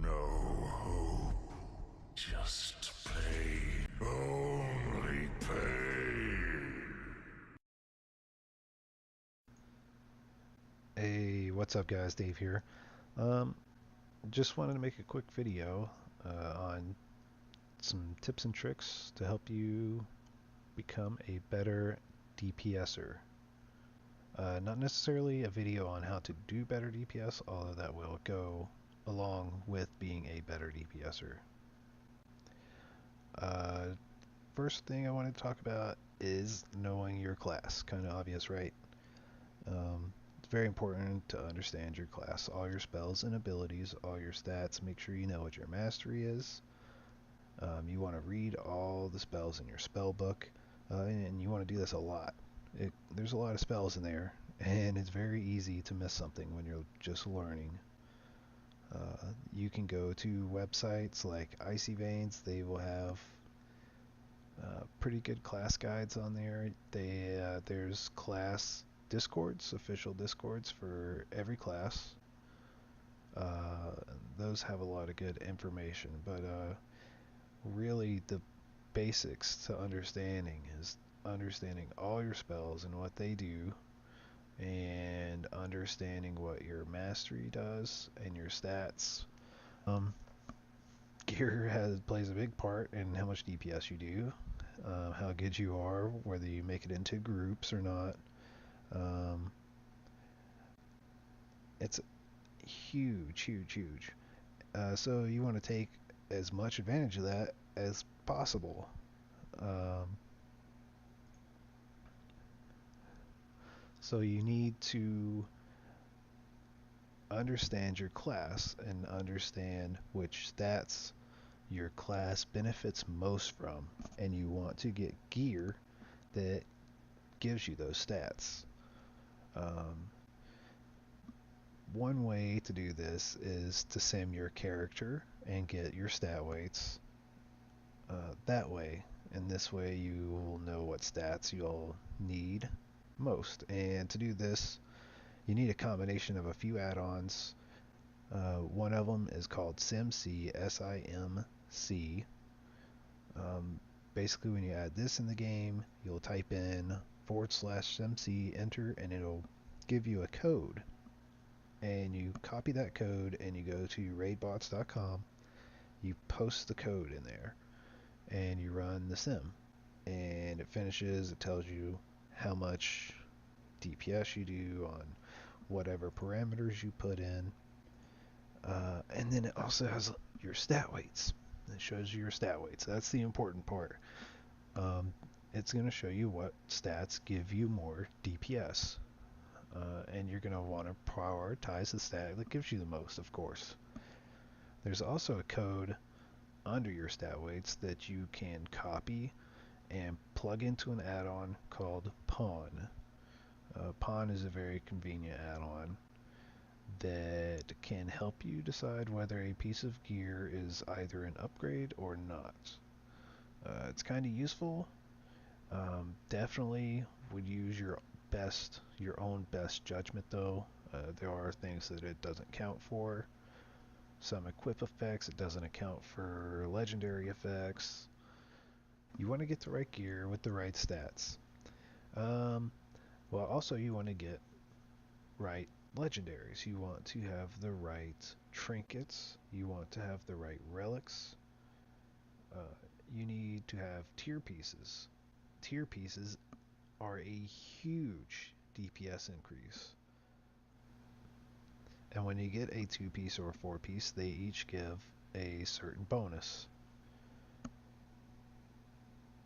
No hope, just pain. Only pain. Hey, what's up guys? Dave here. Just wanted to make a quick video on some tips and tricks to help you become a better DPSer. Not necessarily a video on how to do better DPS, although that will go along with being a better DPSer. First thing I want to talk about is knowing your class. Kind of obvious, right? It's very important to understand your class, all your spells and abilities, all your stats. Make sure you know what your mastery is. You want to read all the spells in your spell book, and you want to do this a lot. There's a lot of spells in there, and it's very easy to miss something when you're just learning. You can go to websites like Icy Veins. They will have pretty good class guides on there. There's class discords, official discords for every class. Those have a lot of good information, but really the basics to understanding is understanding all your spells and what they do, and understanding what your mastery does and your stats. Gear plays a big part in how much DPS you do, how good you are, whether you make it into groups or not. It's huge, huge, huge. So you want to take as much advantage of that as possible. Um, so you need to understand your class and understand which stats your class benefits most from, and you want to get gear that gives you those stats. Um, One way to do this is to sim your character and get your stat weights that way. And this way you will know what stats you'll need most. And to do this, you need a combination of a few add-ons. One of them is called SimC, S-I-M-C. Basically, when you add this in the game, you'll type in /SimC, enter, and it'll give you a code. And you copy that code and you go to raidbots.com, you post the code in there, and you run the sim. And it finishes, it tells you how much DPS you do on whatever parameters you put in. And then it also has your stat weights. It shows you your stat weights. That's the important part. It's going to show you what stats give you more DPS. And you're going to want to prioritize the stat that gives you the most, of course. There's also a code under your stat weights that you can copy and plug into an add-on called Pawn. Pawn is a very convenient add-on that can help you decide whether a piece of gear is either an upgrade or not. It's kind of useful. Definitely would use your own best judgment though. There are things that it doesn't count for. Some equip effects, it doesn't account for legendary effects. You want to get the right gear with the right stats. Well, also you want to get right legendaries. You want to have the right trinkets. You want to have the right relics. You need to have tier pieces. Tier pieces are a huge DPS increase. And when you get a 2-piece or a 4-piece, they each give a certain bonus.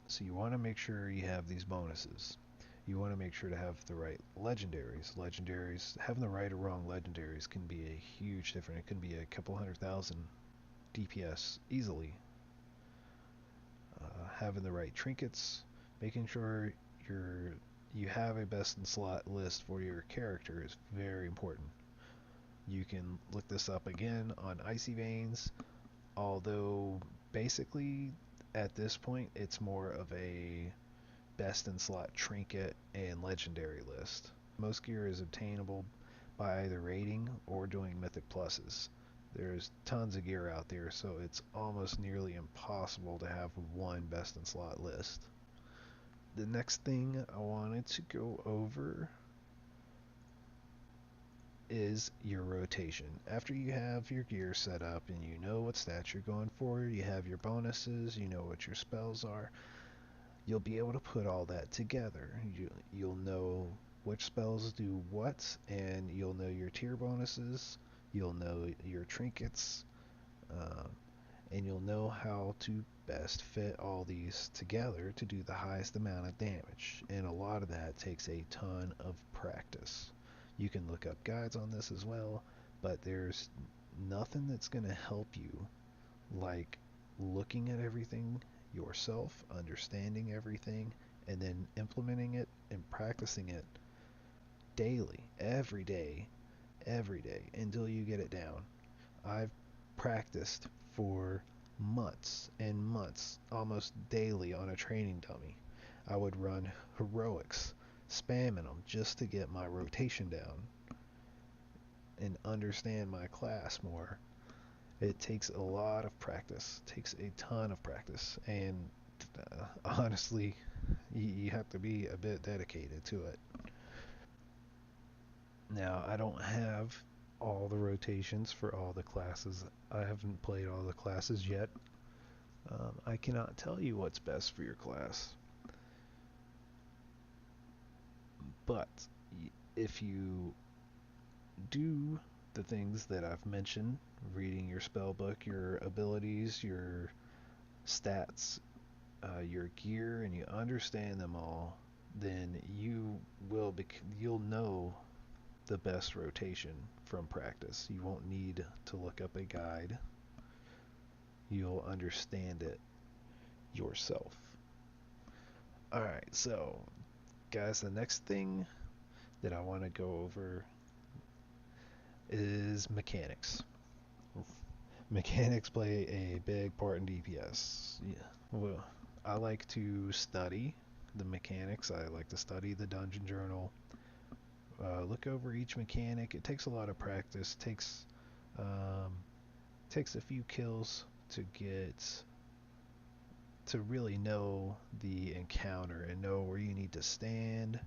So you want to make sure you have these bonuses. You want to make sure to have the right legendaries. Having the right or wrong legendaries can be a huge difference. It can be a couple 100,000 DPS easily. Having the right trinkets, making sure you have a best in slot list for your character is very important. You can look this up again on Icy Veins, although basically at this point it's more of a best in slot trinket and legendary list. Most gear is obtainable by either raiding or doing mythic pluses. There's tons of gear out there, so it's almost nearly impossible to have one best in slot list. The next thing I wanted to go over is your rotation. After you have your gear set up and you know what stats you're going for, you have your bonuses, you know what your spells are, you'll be able to put all that together. You'll know which spells do what, and you'll know your tier bonuses, you'll know your trinkets, um, and you'll know how to best fit all these together to do the highest amount of damage. And a lot of that takes a ton of practice. You can look up guides on this as well, but there's nothing that's going to help you like looking at everything yourself, understanding everything, and then implementing it and practicing it daily, every day until you get it down. I've practiced for months and months, almost daily on a training dummy. I would run heroics, spamming them just to get my rotation down and understand my class more. It takes a lot of practice, takes a ton of practice, and honestly, you have to be a bit dedicated to it. Now, I don't have all the rotations for all the classes. I haven't played all the classes yet. I cannot tell you what's best for your class. But if you do the things that I've mentioned, reading your spell book, your abilities, your stats, your gear, and you understand them all, then you'll know the best rotation from practice. You won't need to look up a guide. You'll understand it yourself. Alright, so guys, the next thing that I want to go over is mechanics. Mechanics play a big part in DPS. Yeah. Well, I like to study the mechanics. I like to study the dungeon journal. Look over each mechanic. It takes a lot of practice. Um, takes a few kills to really know the encounter and know where you need to stand,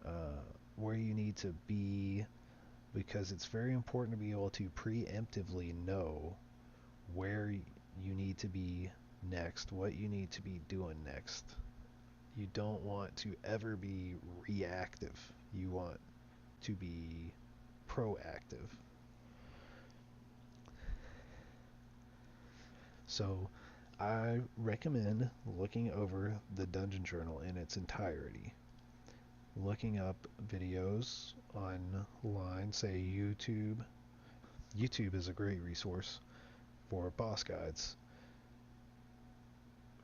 uh, where you need to be, because it's very important to be able to preemptively know where you need to be next, what you need to be doing next. You don't want to ever be reactive. You want to be proactive. So I recommend looking over the dungeon journal in its entirety. Looking up videos online, say YouTube. YouTube is a great resource for boss guides.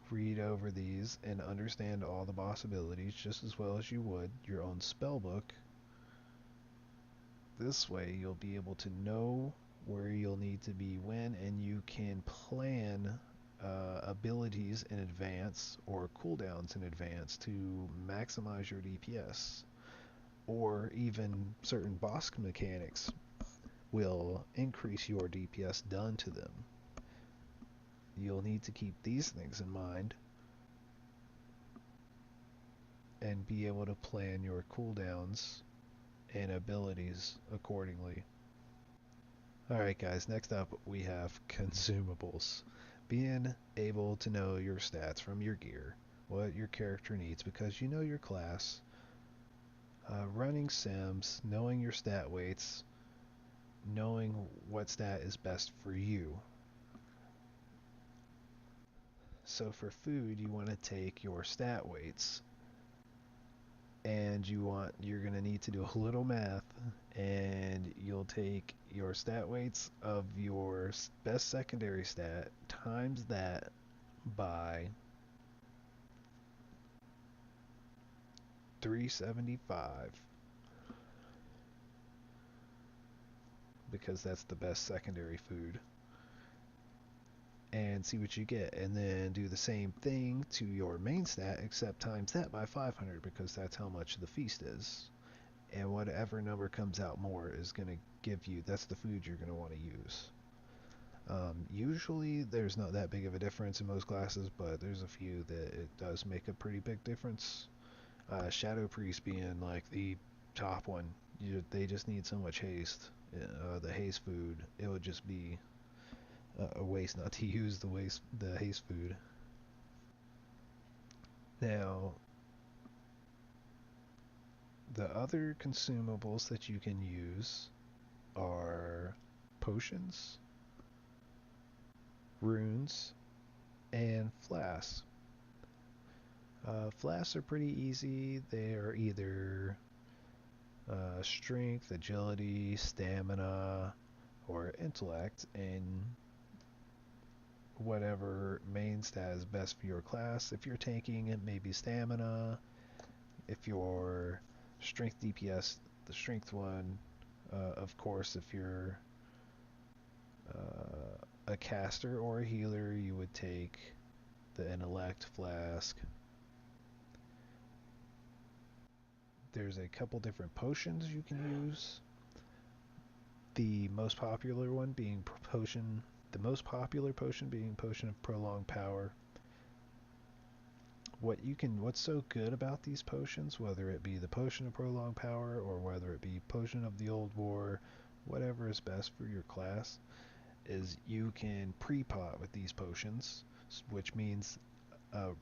Read over these and understand all the boss abilities just as well as you would your own spell book. This way you'll be able to know where you'll need to be when, and you can plan abilities in advance or cooldowns in advance to maximize your DPS, or even certain boss mechanics will increase your DPS done to them. You'll need to keep these things in mind and be able to plan your cooldowns and abilities accordingly. Alright guys, next up we have consumables. Being able to know your stats from your gear, what your character needs because you know your class, running sims, knowing your stat weights, knowing what stat is best for you. So for food, you want to take your stat weights, and you're going to need to do a little math, and you'll take your stat weights of your best secondary stat times that by 375, because that's the best secondary food, and see what you get, and then do the same thing to your main stat except times that by 500 because that's how much the feast is. and whatever number comes out more is going to give you, that's the food you're going to want to use. Usually there's not that big of a difference in most classes, but there's a few that it does make a pretty big difference. Shadow Priest being like the top one, they just need so much haste. The haste food, it would just be a waste not to use the haste food. Now, the other consumables that you can use are potions, runes, and flasks. Flasks are pretty easy. They are either strength, agility, stamina, or intellect, and whatever main stat is best for your class. If you're tanking, it may be stamina. If you're strength DPS, the strength one. Of course, if you're a caster or a healer, you would take the intellect flask. There's a couple different potions you can use. The most popular one being the most popular potion being Potion of Prolonged Power. What's so good about these potions, whether it be the Potion of Prolonged Power or whether it be Potion of the Old War, whatever is best for your class, is you can pre-pot with these potions, which means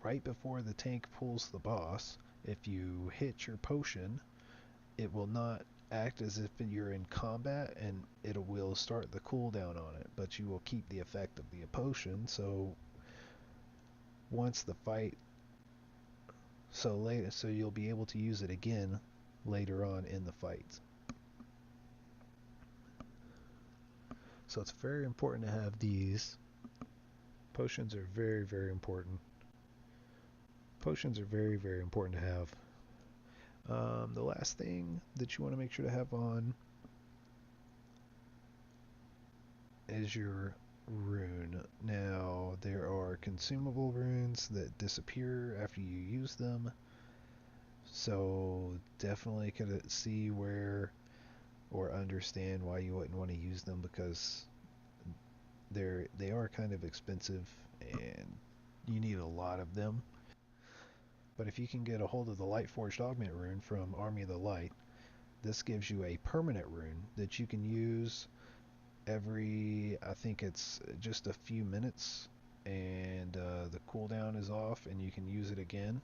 right before the tank pulls the boss, if you hit your potion, it will not act as if you're in combat, and it will start the cooldown on it, but you will keep the effect of the potion. So once the fight, so you'll be able to use it again later on in the fight. So it's very important to have these. Potions are very, very important. Potions are very, very important to have. The last thing that you want to make sure to have on is your rune. Now, there are consumable runes that disappear after you use them, so definitely could see where or understand why you wouldn't want to use them, because they are kind of expensive and you need a lot of them. But if you can get a hold of the Lightforged Augment rune from Army of the Light, this gives you a permanent rune that you can use every, I think it's just a few minutes, and the cooldown is off and you can use it again,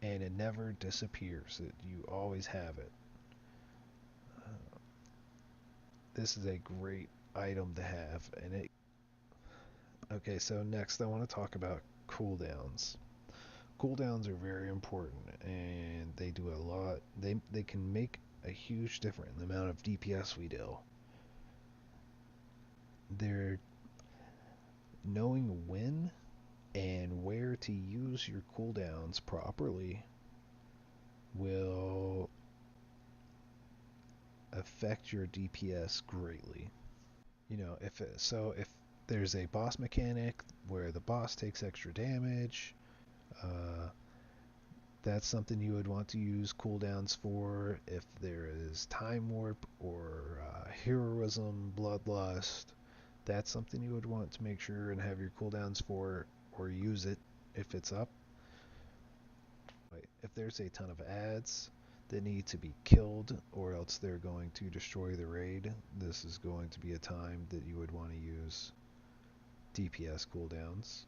and it never disappears. You always have it. This is a great item to have. Okay, so next I want to talk about cooldowns. Cooldowns are very important, and they do a lot. They can make a huge difference in the amount of DPS we deal. They're knowing when and where to use your cooldowns properly will affect your DPS greatly. If there's a boss mechanic where the boss takes extra damage, uh, that's something you would want to use cooldowns for. If there is Time Warp or Heroism, Bloodlust, that's something you would want to make sure and have your cooldowns for, or use it if it's up. If there's a ton of adds that need to be killed or else they're going to destroy the raid, this is going to be a time that you would want to use DPS cooldowns.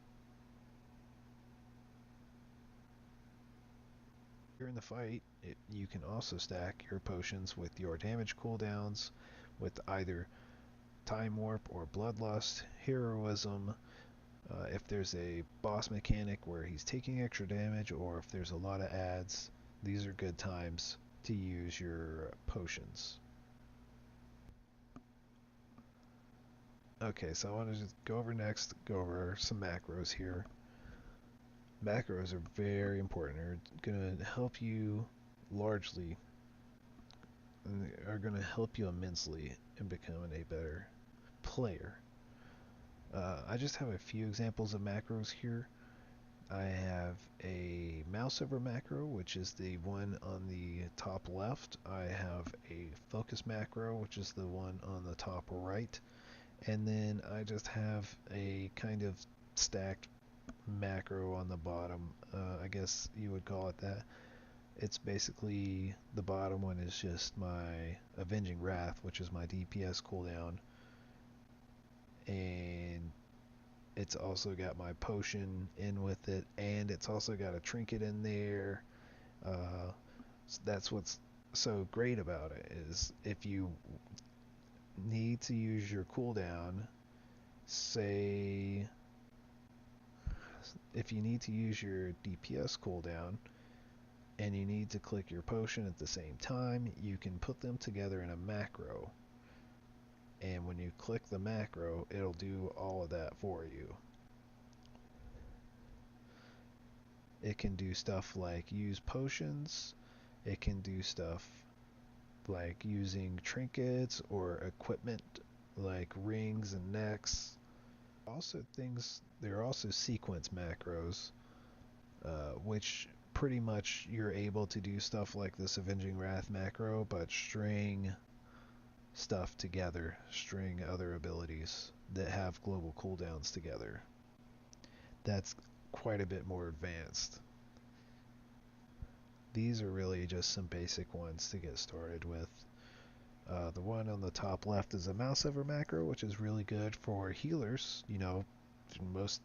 During the fight, you can also stack your potions with your damage cooldowns with either Time Warp or Bloodlust, Heroism. If there's a boss mechanic where he's taking extra damage, or if there's a lot of adds, these are good times to use your potions. Okay, so I want to just go over some macros here. Macros are very important. They're going to help you largely, are going to help you immensely in becoming a better player. I just have a few examples of macros here. I have a mouse over macro, which is the one on the top left. I have a focus macro, which is the one on the top right. And then I just have a kind of stacked macro on the bottom. I guess you would call it that. It's basically, the bottom one is just my Avenging Wrath, which is my DPS cooldown. And it's also got my potion in with it, and it's also got a trinket in there. So that's what's so great about it, is if you need to use your cooldown, say if you need to use your DPS cooldown and you need to click your potion at the same time, you can put them together in a macro. And when you click the macro, it'll do all of that for you. It can do stuff like use potions. It can do stuff like using trinkets or equipment like rings and necks. Also things, there are also sequence macros, which pretty much you're able to do stuff like this Avenging Wrath macro, but string stuff together, string other abilities that have global cooldowns together. That's quite a bit more advanced. These are really just some basic ones to get started with. The one on the top left is a mouse over macro, which is really good for healers. You know, most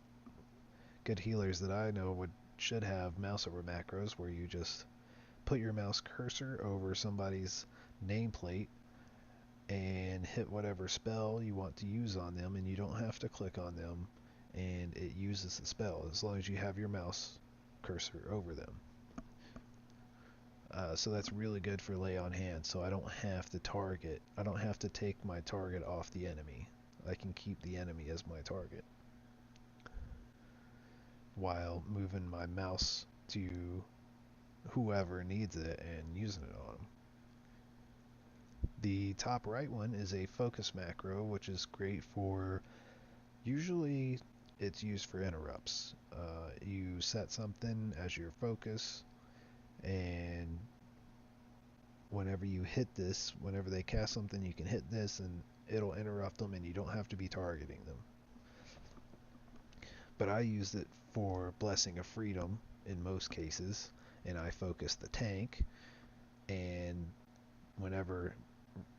good healers that I know should have mouse over macros, where you just put your mouse cursor over somebody's nameplate and hit whatever spell you want to use on them, and you don't have to click on them, and it uses the spell as long as you have your mouse cursor over them. So that's really good for lay on hand, so I don't have to take my target off the enemy. I can keep the enemy as my target while moving my mouse to whoever needs it and using it on them. The top right one is a focus macro, which is great for, usually it's used for interrupts. You set something as your focus, and whenever you hit this, whenever they cast something, you can hit this and it'll interrupt them and you don't have to be targeting them. But I used it for Blessing of Freedom in most cases, and I focused the tank, and whenever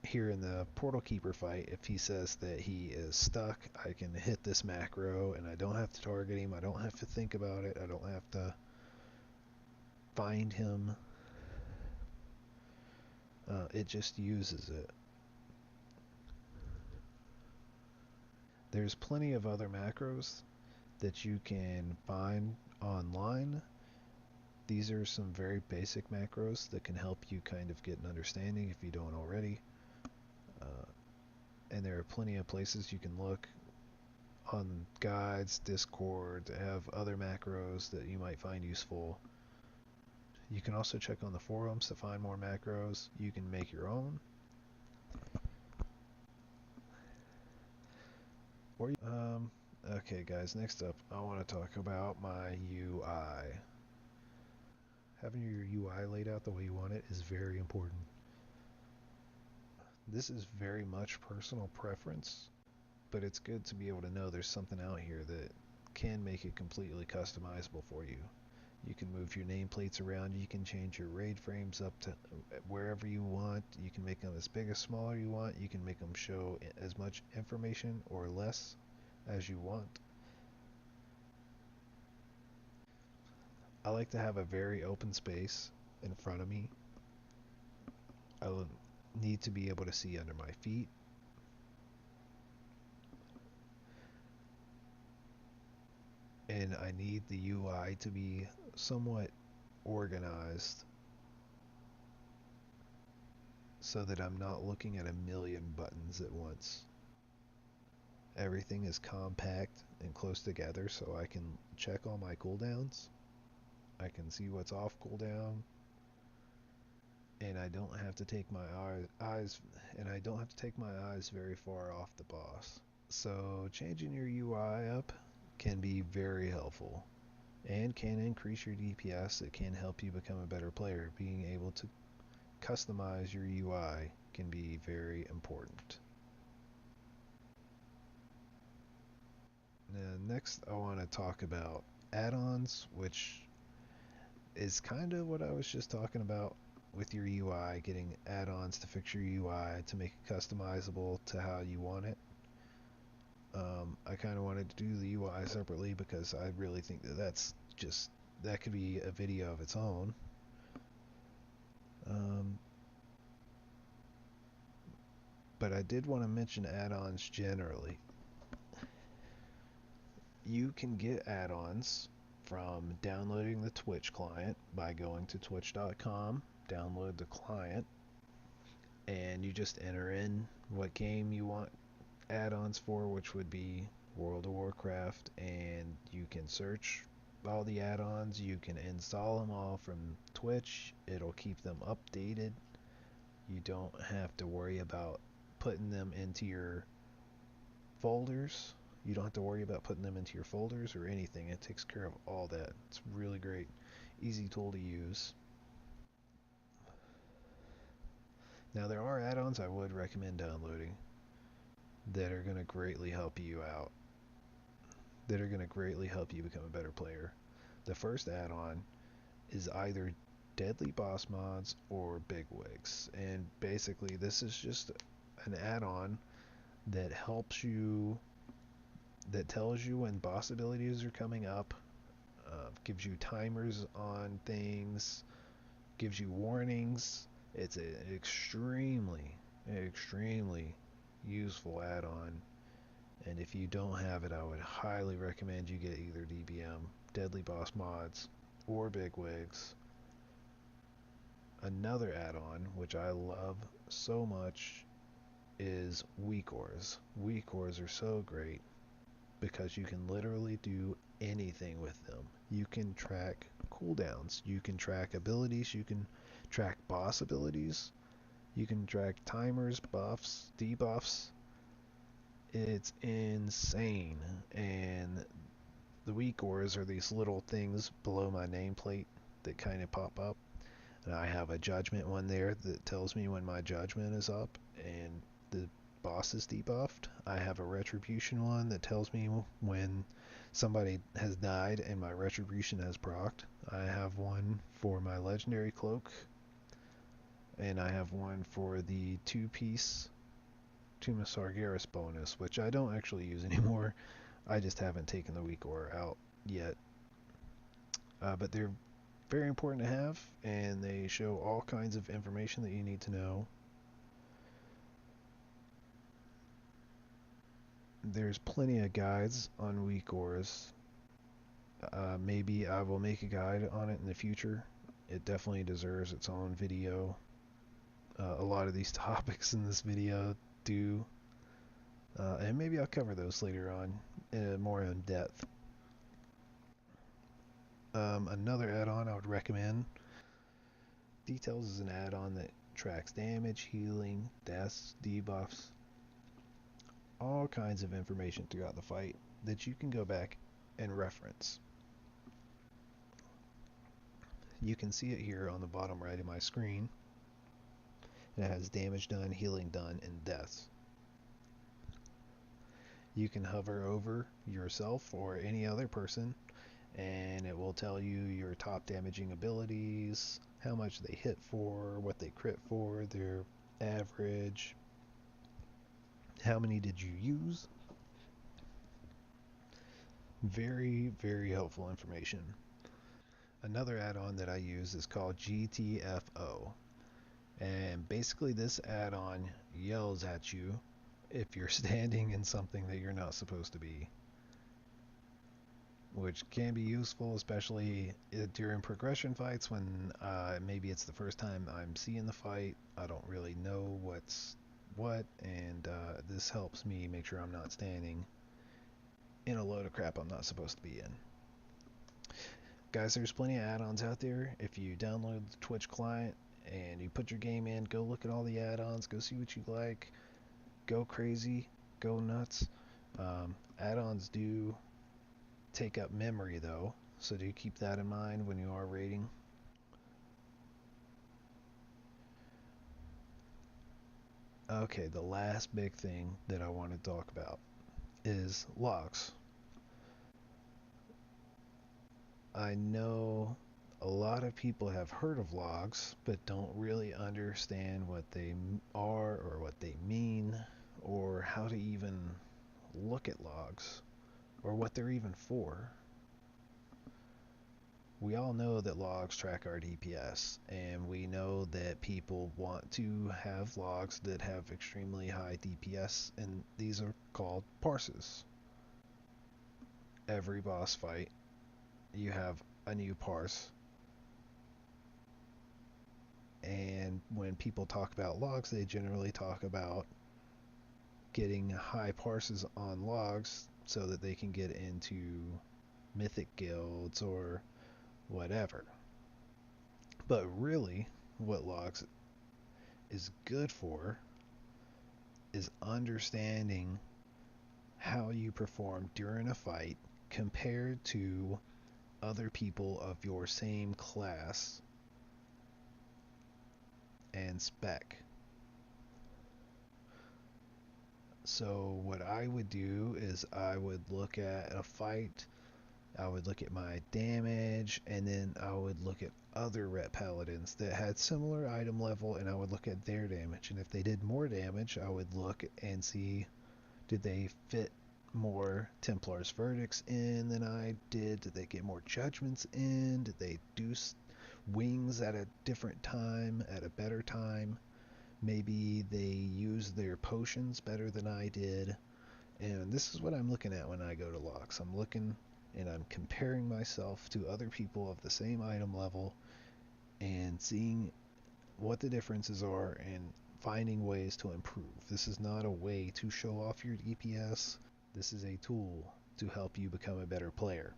here in the Portal Keeper fight, if he says that he is stuck, I can hit this macro and I don't have to target him, I don't have to think about it, I don't have to find him. It just uses it. There's plenty of other macros that you can find online. These are some very basic macros that can help you kind of get an understanding if you don't already. And there are plenty of places you can look on guides, Discord, that have other macros that you might find useful. You can also check on the forums to find more macros. You can make your own. Or okay guys, next up I want to talk about my UI. Having your UI laid out the way you want it is very important. This is very much personal preference, but it's good to be able to know there's something out here that can make it completely customizable for you. You can move your nameplates around, you can change your raid frames up to wherever you want, you can make them as big or smaller you want, you can make them show as much information or less as you want. I like to have a very open space in front of me. I need to be able to see under my feet. And I need the UI to be somewhat organized so that I'm not looking at a million buttons at once. Everything is compact and close together so I can check all my cooldowns. I can see what's off cooldown, and I don't have to take my eyes very far off the boss. So changing your UI up can be very helpful. and can increase your DPS. It can help you become a better player. Being able to customize your UI can be very important. Now, next, I want to talk about add-ons, which is kind of what I was just talking about with your UI, getting add-ons to fix your UI to make it customizable to how you want it. I kind of wanted to do the UI separately because I really think that could be a video of its own. But I did want to mention add-ons generally. You can get add-ons from downloading the Twitch client by going to twitch.com, download the client, and you just enter in what game you want add-ons for, which would be World of Warcraft, and you can search all the add-ons. You can install them all from Twitch. It'll keep them updated. You don't have to worry about putting them into your folders. You don't have to worry about putting them into your folders or anything. It takes care of all that. It's really great. Easy tool to use. Now, there are add-ons I would recommend downloading that are going to greatly help you out, that are going to greatly help you become a better player. The first add-on is either Deadly Boss Mods or Bigwigs. And basically, this is just an add-on that helps you, that tells you when boss abilities are coming up, gives you timers on things, gives you warnings. It's an extremely useful add-on, and if you don't have it, I would highly recommend you get either DBM, Deadly Boss Mods, or Bigwigs. Another add-on, which I love so much, is Weakauras. Weakauras are so great because you can literally do anything with them. You can track cooldowns, you can track abilities, you can track boss abilities, you can track timers, buffs, debuffs. It's insane. And the Weakauras are these little things below my nameplate that kind of pop up. And I have a judgment one there that tells me when my judgment is up and the boss is debuffed. I have a retribution one that tells me when somebody has died and my retribution has procced. I have one for my legendary cloak, and I have one for the two-piece Tomb of Sargeras bonus, which I don't actually use anymore. I just haven't taken the Weakaura out yet. But they're very important to have, and they show all kinds of information that you need to know. There's plenty of guides on Weakauras. Maybe I will make a guide on it in the future. It definitely deserves its own video. A lot of these topics in this video do. And maybe I'll cover those later on more in depth. Another add-on I would recommend. Details is an add-on that tracks damage, healing, deaths, debuffs, all kinds of information throughout the fight that you can go back and reference. You can see it here on the bottom right of my screen. It has damage done, healing done, and deaths. You can hover over yourself or any other person, and it will tell you your top damaging abilities, how much they hit for, what they crit for, their average, how many did you use. Very, very helpful information. Another add-on that I use is called GTFO. And basically this add-on yells at you if you're standing in something that you're not supposed to be, which can be useful, especially during progression fights when maybe it's the first time I'm seeing the fight. I don't really know what's what, and this helps me make sure I'm not standing in a load of crap I'm not supposed to be in. Guys, there's plenty of add-ons out there. If you download the Twitch client and you put your game in, go look at all the add-ons, go see what you like, go crazy, go nuts. Add-ons do take up memory though, So do you keep that in mind when you are raiding? Okay, the last big thing that I want to talk about is logs. I know a lot of people have heard of logs, but don't really understand what they are or what they mean or how to even look at logs or what they're even for. We all know that logs track our DPS, and we know that people want to have logs that have extremely high DPS, and these are called parses. Every boss fight, you have a new parse, and when people talk about logs, they generally talk about getting high parses on logs so that they can get into mythic guilds or whatever. But really, what logs is good for is understanding how you perform during a fight compared to other people of your same class and spec. So what I would do is I would look at a fight, I would look at my damage, and then I would look at other ret paladins that had similar item level, and I would look at their damage. And if they did more damage, I would look and see, did they fit more Templar's verdicts in than I did? Did they get more judgments in? Did they do wings at a different time, at a better time? Maybe they use their potions better than I did. And this is what I'm looking at when I go to logs. I'm looking and I'm comparing myself to other people of the same item level and seeing what the differences are and finding ways to improve. This is not a way to show off your DPS. This is a tool to help you become a better player.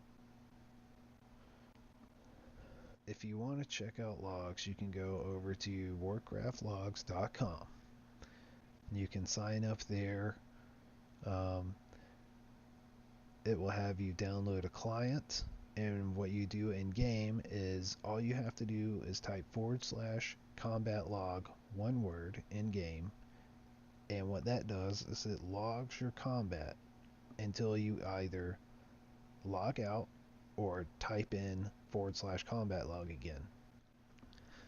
If you want to check out logs, you can go over to warcraftlogs.com. You can sign up there. It will have you download a client, and what you do in game is all you have to do is type /combat log, one word, in game, and what that does is it logs your combat until you either log out or type in /combat log again.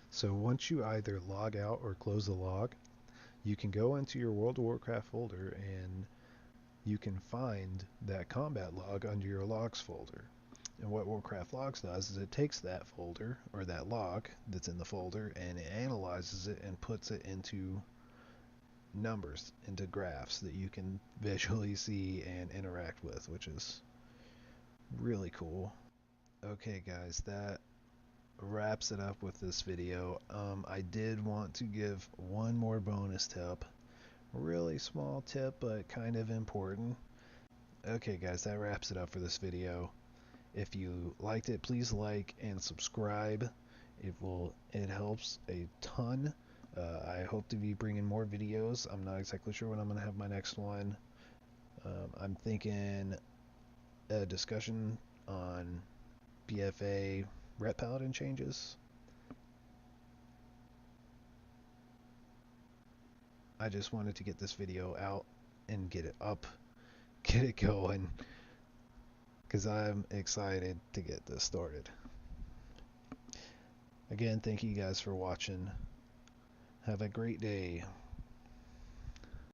So once you either log out or close the log, you can go into your World of Warcraft folder and you can find that combat log under your logs folder. And what Warcraft Logs does is it takes that folder, or that log that's in the folder, and it analyzes it and puts it into numbers, into graphs that you can visually see and interact with, which is really cool. Okay guys, that wraps it up with this video. I did want to give one more bonus tip. Really small tip, but kind of important. Okay guys, that wraps it up for this video. If you liked it, please like and subscribe. It helps a ton. I hope to be bringing more videos. I'm not exactly sure when I'm going to have my next one. I'm thinking a discussion on BFA Ret Paladin changes. I just wanted to get this video out and get it up, get it going, because I'm excited to get this started. Again, thank you guys for watching. Have a great day.